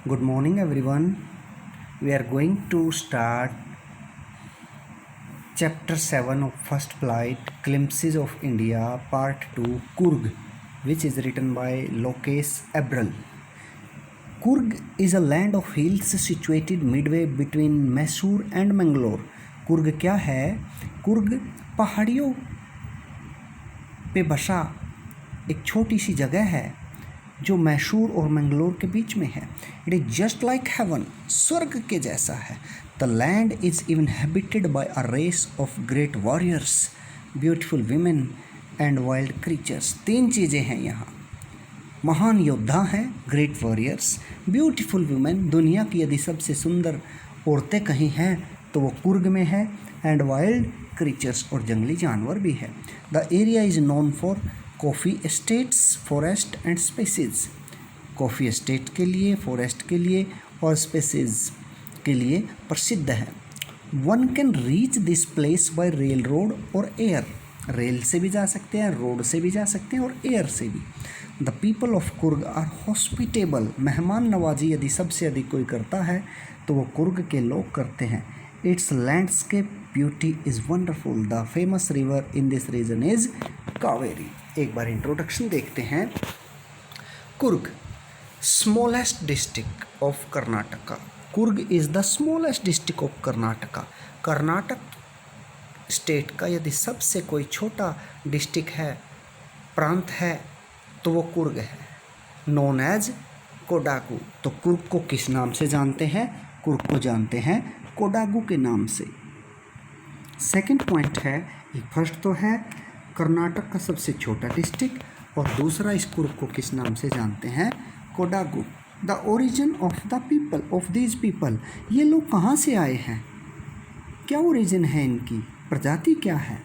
Good morning, everyone. We are going to start Chapter 7 of First Flight Glimpses of India, Part 2 Kurg, which is written by Lokesh Abril. Kurg is a land of hills situated midway between Mysore and Mangalore. Coorg क्या है? कुर्ग पहाड़ियों पे बसा एक छोटी सी जगह है जो मैसूर और मंगलोर के बीच में है. It is just like heaven, स्वर्ग के जैसा है. The land is inhabited by a race of great warriors, beautiful women and wild creatures. 3 चीज़ें हैं यहाँ. महान योद्धा हैं, ग्रेट वॉरियर्स, ब्यूटीफुल वुमेन, दुनिया की यदि सबसे सुंदर औरतें कहीं हैं तो वो कुर्ग में है, एंड वाइल्ड क्रीचर्स और जंगली जानवर भी है. The area is known for coffee estates, forest and species. Coffee estate के लिए, फॉरेस्ट के लिए और स्पेसीज के लिए प्रसिद्ध है. One can reach this place by rail road और एयर. रेल से भी जा सकते हैं, रोड से भी जा सकते हैं और एयर से भी. The people of Coorg are hospitable. मेहमान नवाजी यदि सबसे अधिक कोई करता है तो वो कुर्ग के लोग करते हैं. Its landscape beauty is wonderful. The famous river in this region is Kaveri. एक बार इंट्रोडक्शन देखते हैं. Coorg, smallest district of Karnataka. Coorg is the smallest district of Karnataka. Karnataka state का यदि सबसे कोई छोटा डिस्ट्रिक्ट है, प्रांत है, तो वो कुर्ग है. Known as Kodagu. तो कुर्ग को किस नाम से जानते हैं? कुर्ग को जानते हैं कोडागू के नाम से. सेकंड पॉइंट है, फर्स्ट तो है कर्नाटक का सबसे छोटा डिस्ट्रिक्ट, और दूसरा इस कुर्ग को किस नाम से जानते हैं? Kodagu. The origin of the people of these people. ये लोग कहाँ से आए हैं? क्या ओरिजिन है इनकी? प्रजाति क्या है?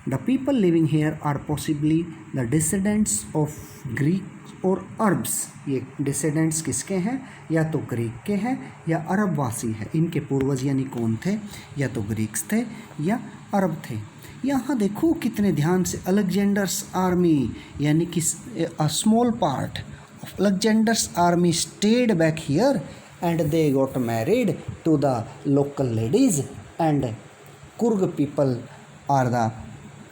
The people living here are possibly the descendants of Greek और अरब्स. ये डिसेंडेंट्स किसके हैं? या तो ग्रीक के हैं या अरबवासी है. इनके पूर्वज यानी कौन थे? या तो ग्रीक्स थे या अरब थे. यहाँ देखो कितने ध्यान से. अलेक्जेंडर्स आर्मी यानी कि a small part of Alexander's army stayed back here and they got married to the local ladies, and Coorg people are the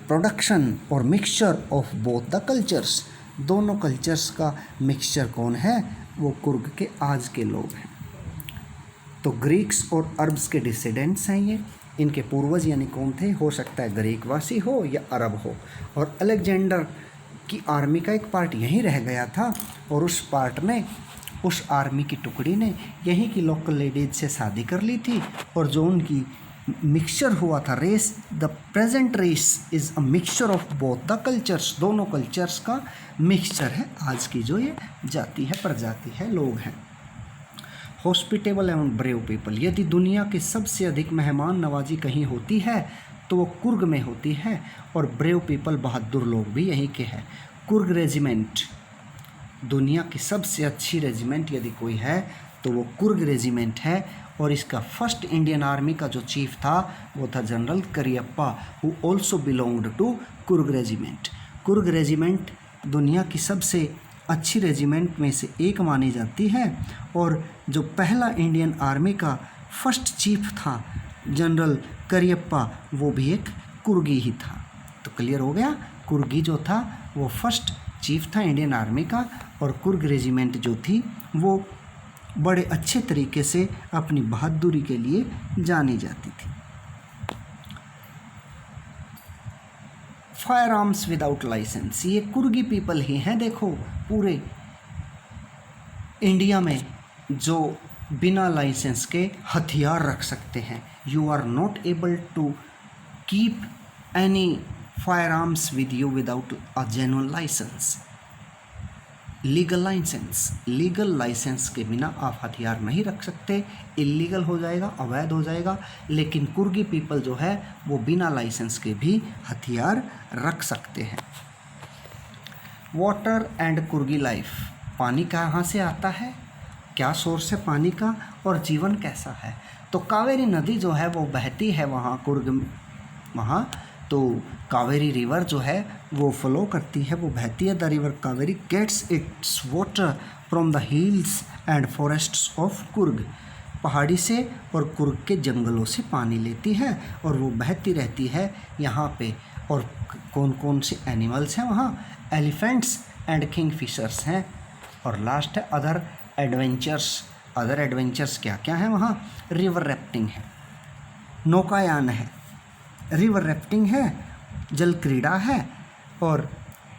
production और mixture of both the cultures. दोनों कल्चर्स का मिक्सचर कौन है? वो कुर्ग के आज के लोग हैं. तो ग्रीक्स और अरब्स के डिसेंडेंट्स हैं ये. इनके पूर्वज यानी कौन थे? हो सकता है ग्रीकवासी हो या अरब हो. और अलेक्जेंडर की आर्मी का एक पार्ट यहीं रह गया था, और उस पार्ट ने, उस आर्मी की टुकड़ी ने यहीं की लोकल लेडीज से शादी कर ली थी, और जो उनकी मिक्सचर हुआ था race, the present race is a mixture of both the cultures. दोनों कल्चर्स का मिक्सचर है आज की जो ये जाति है, प्रजाति है, लोग हैं. Hospitable and brave people. यदि दुनिया के सबसे अधिक मेहमान नवाजी कहीं होती है तो वो कुर्ग में होती है, और ब्रेव पीपल, बहादुर लोग भी यहीं के हैं. कुर्ग रेजिमेंट, दुनिया की सबसे अच्छी रेजिमेंट यदि कोई है तो वो कुर्ग रेजिमेंट है. और इसका फर्स्ट इंडियन आर्मी का जो चीफ था वो था general Cariappa, who also belonged to Coorg regiment. Coorg regiment दुनिया की सबसे अच्छी रेजिमेंट में से एक मानी जाती है, और जो पहला इंडियन आर्मी का फर्स्ट चीफ था जनरल करियप्पा, वो भी एक कुर्गी ही था. तो क्लियर हो गया. कुर्गी जो था वो फर्स्ट चीफ था इंडियन आर्मी का, और कुर्ग रेजिमेंट जो थी वो बड़े अच्छे तरीके से अपनी बहादुरी के लिए जानी जाती थी. Fire arms without licence. ये कुर्गी पीपल ही हैं, देखो, पूरे इंडिया में जो बिना लाइसेंस के हथियार रख सकते हैं. You are not able to keep any fire arms with you without a genuine licence. Legal licence, legal licence के बिना आप हथियार नहीं रख सकते. इलीगल हो जाएगा, अवैध हो जाएगा. लेकिन कुर्गी पीपल जो है वो बिना लाइसेंस के भी हथियार रख सकते हैं. Water and कुर्गी life. पानी कहाँ से आता है? क्या सोर्स है पानी का? और जीवन कैसा है? तो कावेरी नदी जो है वो बहती है वहाँ कुर्ग में, वहाँ तो कावेरी रिवर जो है वो फ्लो करती है, वो बहती है. The river Kaveri gets its water from the hills and forests of Coorg, पहाड़ी से और कुर्ग के जंगलों से पानी लेती है और वो बहती रहती है यहाँ पे। और कौन कौन से एनिमल्स हैं वहाँ? एलिफेंट्स एंड किंगफिशर्स हैं। और लास्ट है अदर एडवेंचर्स। अदर एडवेंचर्स क्या क्या हैं वहाँ? रिवर रैफ्टिंग है, नौकायान है, रिवर रैफ्टिंग है, जल क्रीड़ा है, और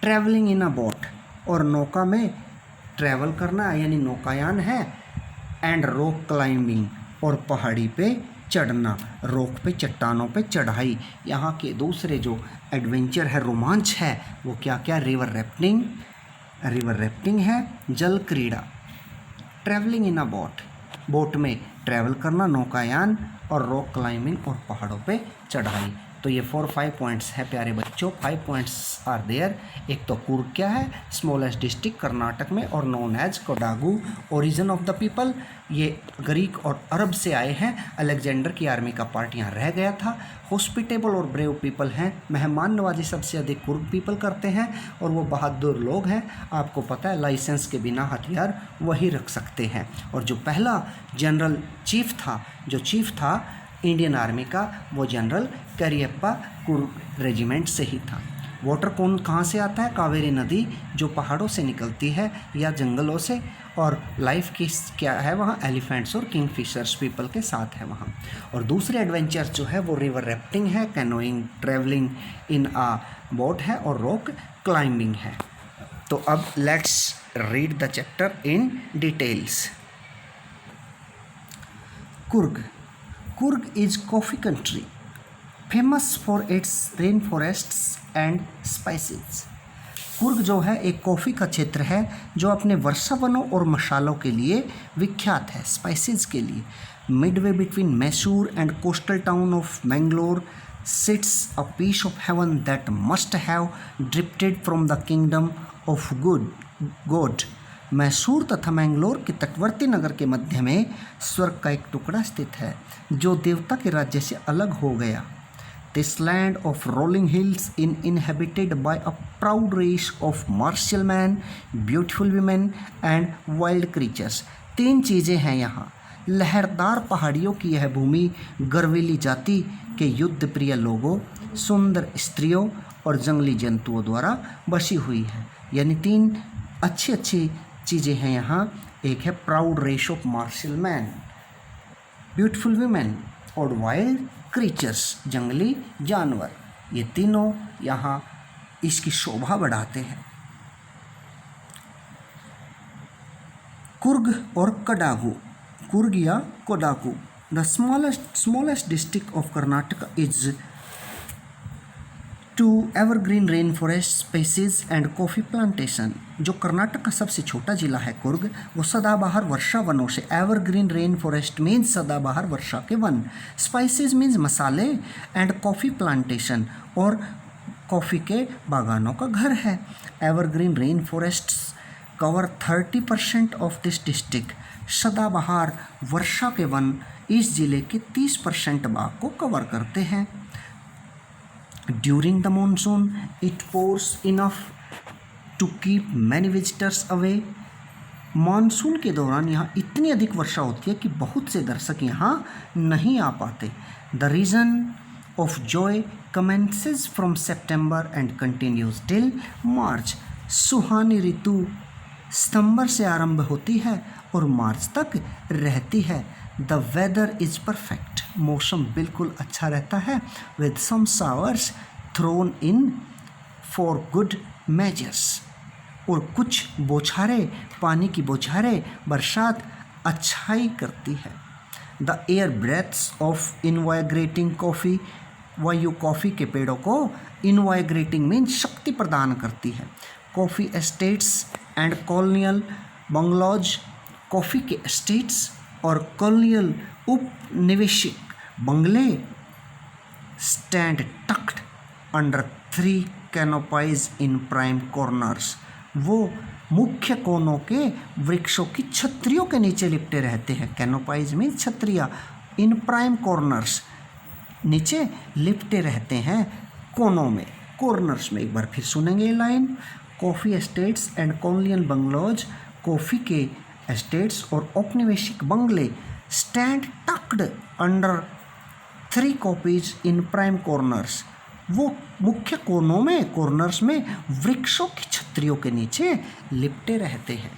ट्रैवलिंग इन अ बोट, और नौका में ट्रैवल करना यानी नौकायान है, एंड रॉक क्लाइंबिंग, और पहाड़ी पे चढ़ना, रॉक पे चट्टानों पे चढ़ाई। यहाँ के दूसरे जो एडवेंचर है, रोमांच है, वो क्या क्या? रिवर रैफ्टिंग है, जल क्रीड़ा, travelling in a boat, boat में ट्रैवल करना, नौकायान, और रॉक क्लाइंबिंग और पहाड़ों पे चढ़ाई। तो ये 4-5 पॉइंट्स है प्यारे बच्चों, 5 पॉइंट्स आर देयर। एक तो कुर्ग क्या है? स्मॉलेस्ट डिस्ट्रिक्ट कर्नाटक में और known as Kodagu. Origin of the people, ये ग्रीक और अरब से आए हैं। अलेक्जेंडर की आर्मी का पार्ट यहाँ रह गया था। हॉस्पिटेबल और ब्रेव पीपल हैं, मेहमान नवाजी सबसे अधिक कुर्ग पीपल करते हैं और वो बहादुर लोग हैं। आपको पता है लाइसेंस के बिना हथियार वही रख सकते हैं। और जो पहला जनरल चीफ था इंडियन आर्मी का, वो जनरल करियप्पा कुर्ग रेजिमेंट से ही था। वाटर कौन कहाँ से आता है? कावेरी नदी, जो पहाड़ों से निकलती है या जंगलों से। और लाइफ की क्या है वहाँ? एलिफेंट्स और किंगफिशर्स पीपल के साथ है वहाँ। और दूसरे एडवेंचर जो है वो रिवर रैफ्टिंग है, canoeing, travelling in a boat है, और रॉक क्लाइंबिंग है। तो अब let's read the chapter in details. Coorg is coffee country, famous for its rainforests and spices. Coorg जो है एक कॉफ़ी का क्षेत्र है जो अपने वर्षावनों और मसालों के लिए विख्यात है, स्पाइसेस के लिए। Midway between Mysore and coastal town of Mangalore sits a piece of heaven that must have drifted from the kingdom of God. Mysore तथा मैंगलोर के तटवर्ती नगर के मध्य में स्वर्ग का एक टुकड़ा स्थित है जो देवता के राज्य से अलग हो गया। This land of rolling hills is inhabited by a proud race of martial men, beautiful women and wild creatures. 3 चीज़ें हैं यहाँ। लहरदार पहाड़ियों की यह भूमि गर्वीली जाति के युद्ध प्रिय लोगों, सुंदर स्त्रियों और जंगली जंतुओं द्वारा बसी हुई है। यानी 3 अच्छी चीज़ें हैं यहाँ। एक है proud race of martial man, beautiful women और वाइल्ड क्रीचर्स, जंगली जानवर। ये तीनों यहाँ इसकी शोभा बढ़ाते हैं। कुर्ग और कोडागू, कुर्ग या Kodagu, the smallest district of Karnataka is to evergreen rain forest species and coffee plantation. जो कर्नाटक का सबसे छोटा जिला है कुर्ग, वो सदाबहार वर्षा वनों से, एवरग्रीन रेन फॉरेस्ट मीन्स सदाबहार वर्षा के वन, स्पाइसेस मीन्स मसाले, एंड कॉफ़ी प्लांटेशन और कॉफ़ी के बागानों का घर है। Evergreen rain forests cover 30% of this district. सदाबहार वर्षा के वन इस जिले के 30% भाग को कवर करते हैं। During the monsoon, it pours enough to keep many visitors away. Monsoon के दौरान यहाँ इतनी अधिक वर्षा होती है कि बहुत से दर्शक यहाँ नहीं आ पाते। The season of joy commences from September and continues till March. सुहानी ऋतु सितंबर से आरंभ होती है और मार्च तक रहती है। द वेदर इज़ परफेक्ट, मौसम बिल्कुल अच्छा रहता है। With some showers thrown in for good measures, और कुछ बौछारें, पानी की बौछारें, बरसात अच्छाई करती है। The air breathes of invigorating coffee, वायु कॉफ़ी के पेड़ों को इनवाइग्रेटिंग मीन शक्ति प्रदान करती है। Coffee estates and colonial bungalows, coffee के एस्टेट्स और कॉलोनियल उपनिवेशिक बंगले stand tucked under 3 canopies in prime corners, वो मुख्य कोनों के वृक्षों की छत्रियों के नीचे लिपटे रहते हैं। कैनोपाइज में छत्रियाँ, इन प्राइम कॉर्नर्स नीचे लिपटे रहते हैं कोनों में, कॉर्नर्स में। एक बार फिर सुनेंगे ये line. Coffee estates and colonial bungalows coffee के एस्टेट्स और औपनिवेशिक बंगले stand tucked under 3 copies in prime corners. वो मुख्य कोनों में, कॉर्नर्स में वृक्षों की छतरियों के नीचे लिपटे रहते हैं।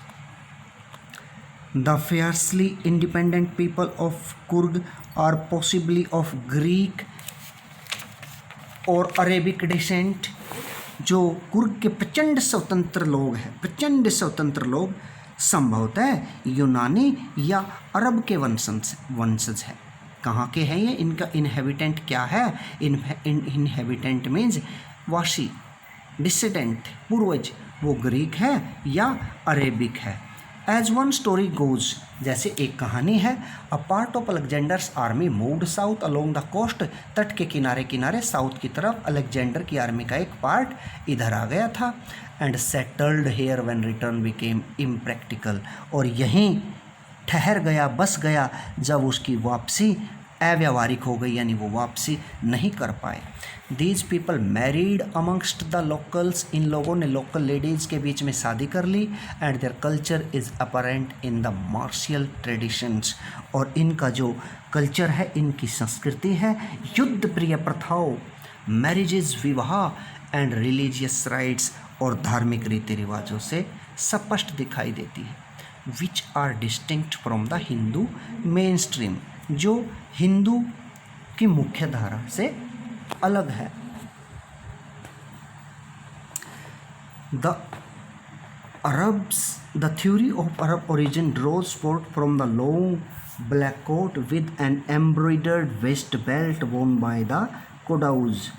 The fiercely independent people of Coorg are possibly of Greek और अरेबिक डिसेंट। जो कुर्ग के प्रचंड स्वतंत्र लोग हैं, प्रचंड स्वतंत्र लोग संभवतः यूनानी या अरब के वंशज है। कहाँ के हैं ये? इनका इनहेबिटेंट क्या है? इनहेबिटेंट मीन्स वासी, डिसिडेंट, पूर्वज, वो ग्रीक है या अरेबिक है। एज वन स्टोरी गोज, जैसे एक कहानी है, a part of Alexander's army moved south along the coast, तट के किनारे किनारे साउथ की तरफ अलेक्जेंडर की आर्मी का एक पार्ट इधर आ गया था। And settled here when return became impractical, और यहीं ठहर गया, बस गया जब उसकी वापसी अव्यावहारिक हो गई, यानी वो वापसी नहीं कर पाए। These people married amongst the locals, इन लोगों ने लोकल लेडीज़ के बीच में शादी कर ली। And their culture is apparent in the martial traditions, और इनका जो कल्चर है, इनकी संस्कृति है, युद्ध प्रिय प्रथाओं, मैरिजेज, विवाह एंड रिलीजियस राइट्स, और धार्मिक रीति रिवाजों से स्पष्ट दिखाई देती है। Which are distinct from the Hindu main stream, जो हिंदू की मुख्य धारा से अलग है। The Arabs, the theory of Arab origin draws forth from the long black coat with an embroidered waist belt worn by the Kodavas.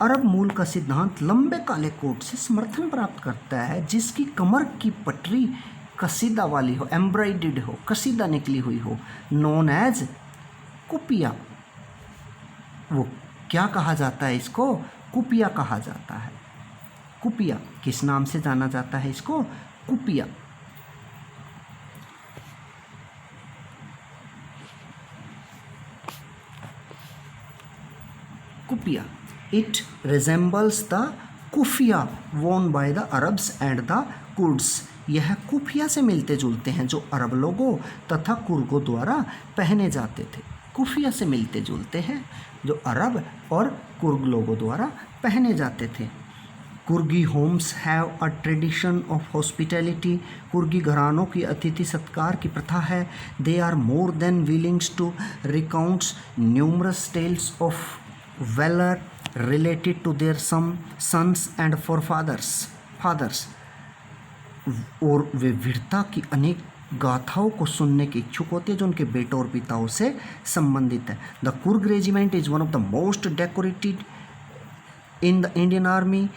Arab मूल का सिद्धांत लंबे काले कोट से समर्थन प्राप्त करता है, जिसकी कमर की पटरी कसीदा वाली हो, एम्ब्रॉयडर्ड हो, कसीदा निकली हुई हो, नोन एज कुपिया। वो क्या कहा जाता है इसको? कुपिया कहा जाता है। कुपिया किस नाम से जाना जाता है इसको? कुपिया। कुपिया। इट रिजेंबल्स द कुफिया वोन by the Arabs and the Kurds. यह कुफिया से मिलते जुलते हैं जो अरब लोगों तथा कुर्गों द्वारा पहने जाते थे। कुफिया से मिलते जुलते हैं जो अरब और कुर्ग लोगों द्वारा पहने जाते थे। Coorgi homes have a tradition of hospitality. Coorgi घरानों की अतिथि सत्कार की प्रथा है। They are more than willings to recounts numerous tales of valour related to their sons and fathers, और वे वीरता की अनेक गाथाओं को सुनने के इच्छुक होते हैं जो उनके बेटों और पिताओं से संबंधित है। The Coorg regiment is one of the most decorated in the Indian army.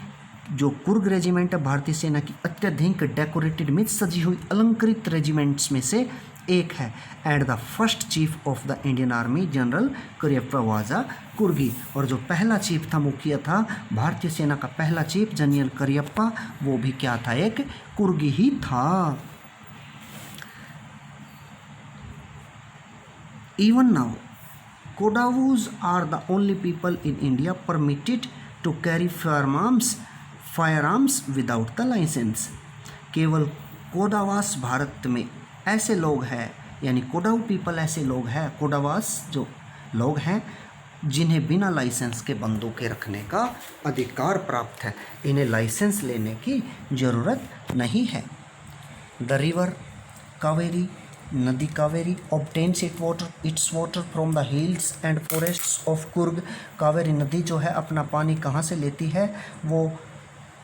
जो कुर्ग रेजिमेंट है भारतीय सेना की अत्यधिक डेकोरेटेड में सजी हुई अलंकृत रेजिमेंट्स में से एक है। And the first chief of the Indian army general Cariappa was a Coorgi, और जो पहला चीफ था, मुखिया था भारतीय सेना का पहला चीफ जनरल करियप्पा, वो भी क्या था? एक कुर्गी ही था। Even now, Kodavus are the only people in India permitted to carry firearms without the license. केवल कोडावास भारत में ऐसे लोग हैं, यानी कोडाऊ पीपल ऐसे लोग हैं, कोडावास जो लोग हैं जिन्हें बिना लाइसेंस के बंदूकें रखने का अधिकार प्राप्त है। इन्हें लाइसेंस लेने की ज़रूरत नहीं है। द रिवर कावेरी, नदी Kaveri obtains it's water from the hills and forests of Coorg. Kaveri नदी जो है अपना पानी कहाँ से लेती है? वो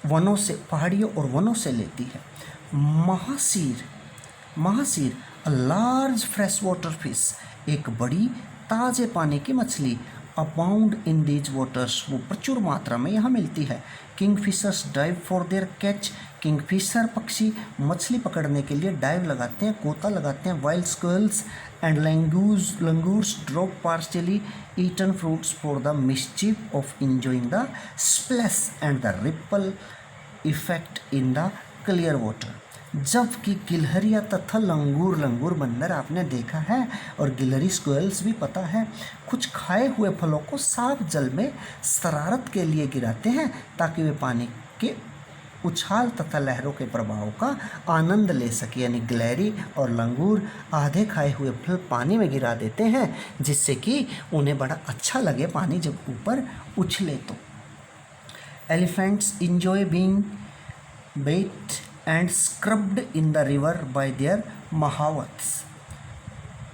वनों से, पहाड़ियों और वनों से लेती है। Mahseer a large fresh water fish, एक बड़ी ताज़े पानी की मछली, अबाउंड इन दीज वाटर्स, वो प्रचुर मात्रा में यहाँ मिलती है। Kingfishers dive for their catch, Kingfisher पक्षी मछली पकड़ने के लिए डाइव लगाते हैं, गोता लगाते हैं। Wild squirrels and langurs drop partially eaten fruits for the mischief of enjoying the splash and the ripple effect in the clear water. जबकि गिलहरियाँ तथा लंगूर बंदर आपने देखा है, और गिलहरी स्क्विरल्स भी पता है, कुछ खाए हुए फलों को साफ जल में शरारत के लिए गिराते हैं ताकि वे पानी के उछाल तथा लहरों के प्रभाव का आनंद ले सके। यानी गिलहरी और लंगूर आधे खाए हुए फल पानी में गिरा देते हैं जिससे कि उन्हें बड़ा अच्छा लगे पानी जब ऊपर उछले तो। Elephants enjoy being bathed and scrubbed in the river by their महावत्स।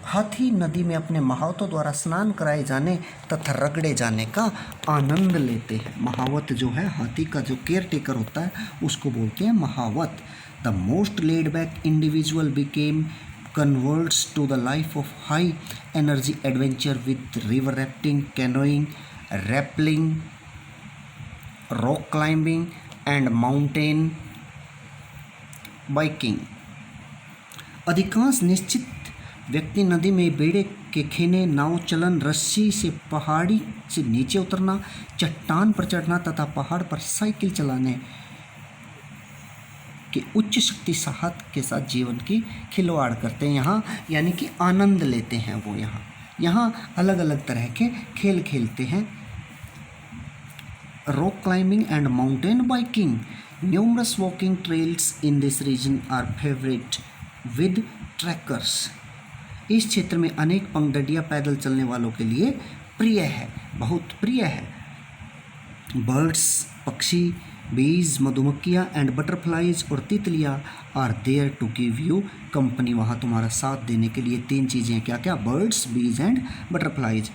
हाथी नदी में अपने महावतों द्वारा स्नान कराए जाने तथा रगड़े जाने का आनंद लेते हैं। महावत जो है हाथी का जो केयर टेकर होता है उसको बोलते हैं महावत। The most laid back individual became converts to the life of high energy adventure with river rafting, canoeing, rappelling, rock climbing and mountain biking. अधिकांश निश्चित व्यक्ति नदी में बेड़े के खेने, नाव चलन, रस्सी से पहाड़ी से नीचे उतरना, चट्टान पर चढ़ना तथा पहाड़ पर साइकिल चलाने के उच्च शक्ति साहस के साथ जीवन की खिलवाड़ करते हैं यहाँ, यानी कि आनंद लेते हैं वो यहाँ अलग अलग तरह के खेल खेलते हैं। Rock climbing and mountain biking. Numerous walking trails in this region are favorite with trekkers। इस क्षेत्र में अनेक पगडंडियाँ पैदल चलने वालों के लिए प्रिय है, बहुत प्रिय है। बर्ड्स पक्षी, बीज मधुमक्खियाँ एंड बटरफ्लाइज और तितलियाँ are there to give you company. वहाँ तुम्हारा साथ देने के लिए 3 चीज़ें क्या क्या? Birds, bees and butterflies.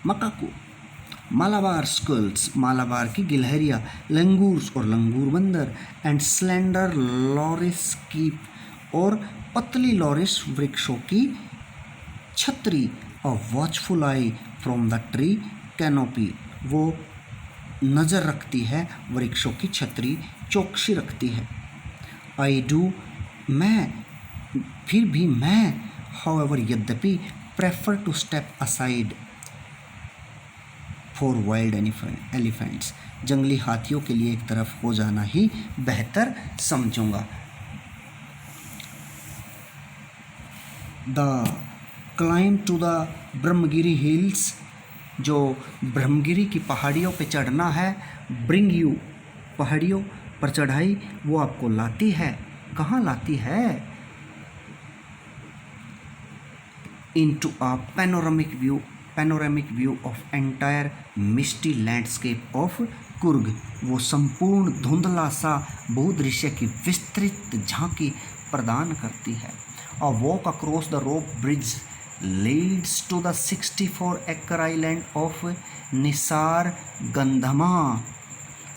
Macaques, Malabar squirrels, Malabar की गिलहरियाँ, लंगूर्स और लंगूर बंदर एंड स्लेंडर लॉरिस कीप और पतली लॉरिस वृक्षों की छतरी। A watchful eye from the tree canopy, वो नज़र रखती है वृक्षों की छतरी, चौकसी रखती है। आई डू, मैं, फिर भी मैं, हाउएवर यद्यपि, prefer to step aside for wild elephants, जंगली हाथियों के लिए एक तरफ हो जाना ही बेहतर समझूंगा। The climb to the Brahmagiri hills, जो ब्रह्मगिरी की पहाड़ियों पे चढ़ना है, ब्रिंग यू, पहाड़ियों पर चढ़ाई वो आपको लाती है, कहाँ लाती है? Into a panoramic view of entire misty landscape of Coorg, वो संपूर्ण धुंधला सा भूदृश्य की विस्तृत झांकी प्रदान करती है। A walk across the rope bridge leads to the 64 acre island of Nisar गंधमा।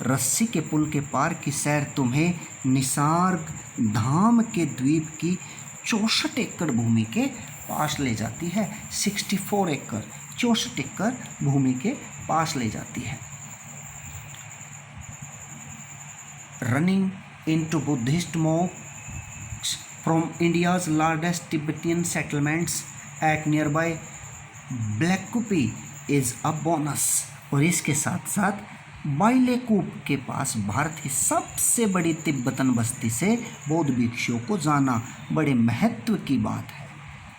रस्सी के पुल के पार की सैर तुम्हें निसार धाम के द्वीप की 64 एकड़ भूमि के पास ले जाती है। 64 एकड़, 64 एकड़ भूमि के पास ले जाती है। Running into Buddhist monks from India's largest Tibetan settlements at nearby Bylakuppe is a bonus. और इसके साथ साथ बाइलेकूप के पास भारत की सबसे बड़ी तिब्बतन बस्ती से बौद्ध भिक्षुओं को जाना बड़े महत्व की बात है।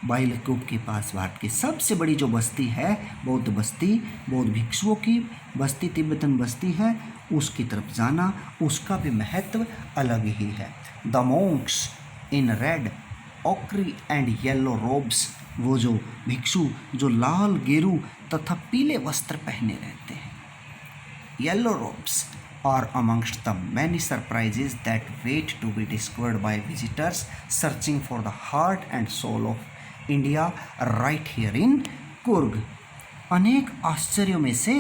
बाइलेकूप के पास भारत की सबसे बड़ी जो बस्ती है, बौद्ध बस्ती, बौद्ध भिक्षुओं की बस्ती, तिब्बतन बस्ती है, उसकी तरफ जाना, उसका भी महत्व अलग ही है। The monks in red ochre and yellow robes, वो जो भिक्षु जो लाल, गेरू तथा पीले वस्त्र पहने रहते हैं, yellow ropes, are amongst the many surprises that wait to be discovered by visitors searching for the heart and soul of India right here in Coorg. अनेक आश्चर्यों में से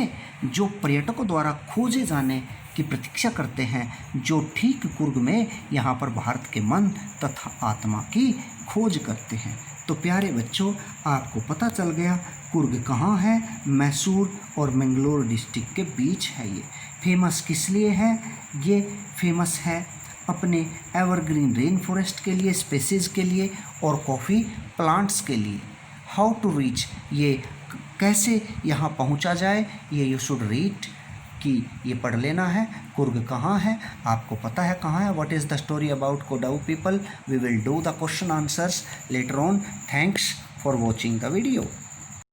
जो पर्यटकों द्वारा खोजे जाने की प्रतीक्षा करते हैं, जो ठीक कुर्ग में यहाँ पर भारत के मन तथा आत्मा की खोज करते हैं। तो प्यारे बच्चों, आपको पता चल गया कुर्ग कहाँ है। मैसूर और मैंगलोर डिस्ट्रिक्ट के बीच है। ये फेमस किस लिए है? ये फेमस है अपने एवरग्रीन रेन फॉरेस्ट के लिए, स्पेसीज के लिए और कॉफ़ी प्लांट्स के लिए। हाउ टू रीच, ये कैसे यहाँ पहुँचा जाए, ये यू शुड रीड कि ये पढ़ लेना है। कुर्ग कहाँ है, आपको पता है कहाँ है। What is the story about Kodava people? We will do the question answers later on. Thanks for watching the video.